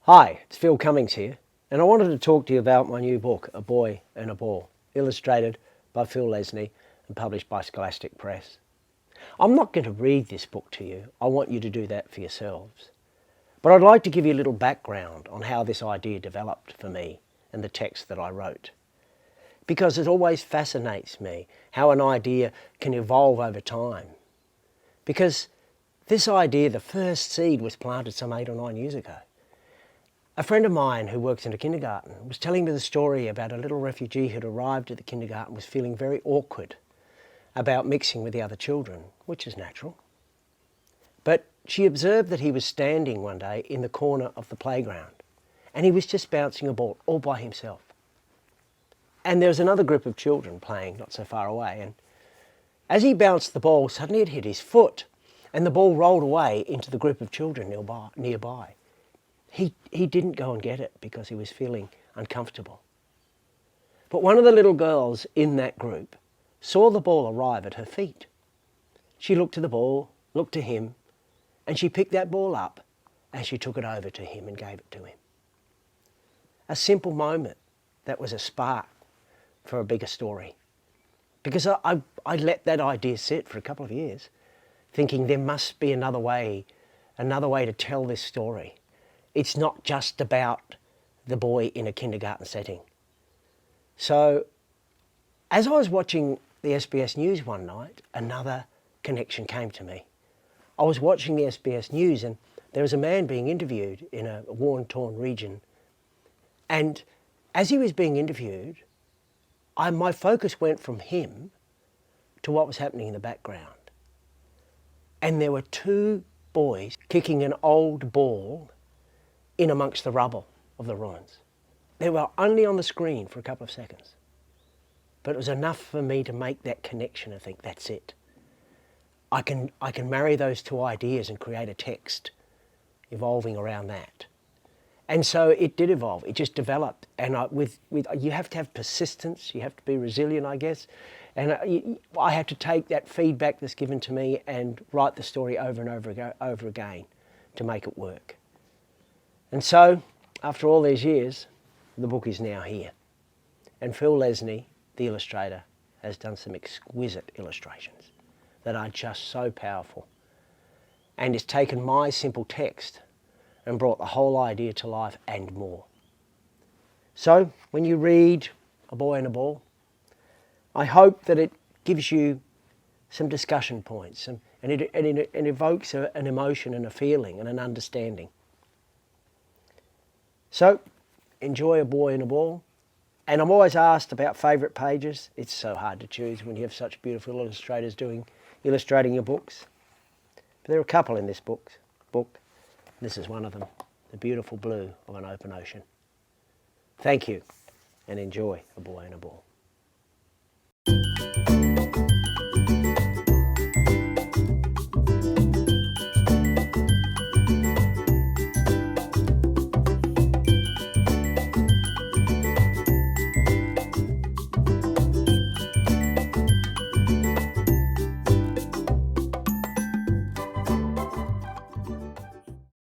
Hi, it's Phil Cummings here, and I wanted to talk to you about my new book, A Boy and a Ball, illustrated by Phil Lesnie and published by Scholastic Press. I'm not going to read this book to you, I want you to do that for yourselves. But I'd like to give you a little background on how this idea developed for me and the text that I wrote. Because it always fascinates me how an idea can evolve over time. Because this idea, the first seed, was planted some 8 or 9 years ago. A friend of mine who works in a kindergarten was telling me the story about a little refugee who'd arrived at the kindergarten and was feeling very awkward about mixing with the other children, which is natural. But she observed that he was standing one day in the corner of the playground and he was just bouncing a ball all by himself. And there was another group of children playing not so far away, and as he bounced the ball, suddenly it hit his foot and the ball rolled away into the group of children nearby. He didn't go and get it because he was feeling uncomfortable. But one of the little girls in that group saw the ball arrive at her feet. She looked to the ball, looked to him, and she picked that ball up and she took it over to him and gave it to him. A simple moment that was a spark for a bigger story. Because I let that idea sit for a couple of years, thinking there must be another way to tell this story. It's not just about the boy in a kindergarten setting. So, as I was watching the SBS News one night, another connection came to me. I was watching the SBS News and there was a man being interviewed in a war-torn region. And as he was being interviewed, my focus went from him to what was happening in the background. And there were 2 boys kicking an old ball in amongst the rubble of the ruins. They were only on the screen for a couple of seconds. But it was enough for me to make that connection and think, that's it. I can marry those 2 ideas and create a text evolving around that. And so it did evolve, it just developed. And you have to have persistence, you have to be resilient, I guess. And I had to take that feedback that's given to me and write the story over and over again to make it work. And so, after all these years, the book is now here. And Phil Lesnie, the illustrator, has done some exquisite illustrations that are just so powerful. And it's taken my simple text and brought the whole idea to life and more. So, when you read A Boy and a Ball, I hope that it gives you some discussion points and it evokes an emotion and a feeling and an understanding. So, enjoy A Boy and a Ball. And I'm always asked about favourite pages. It's so hard to choose when you have such beautiful illustrators illustrating your books. But there are a couple in this book. This is one of them, the beautiful blue of an open ocean. Thank you, and enjoy A Boy and a Ball.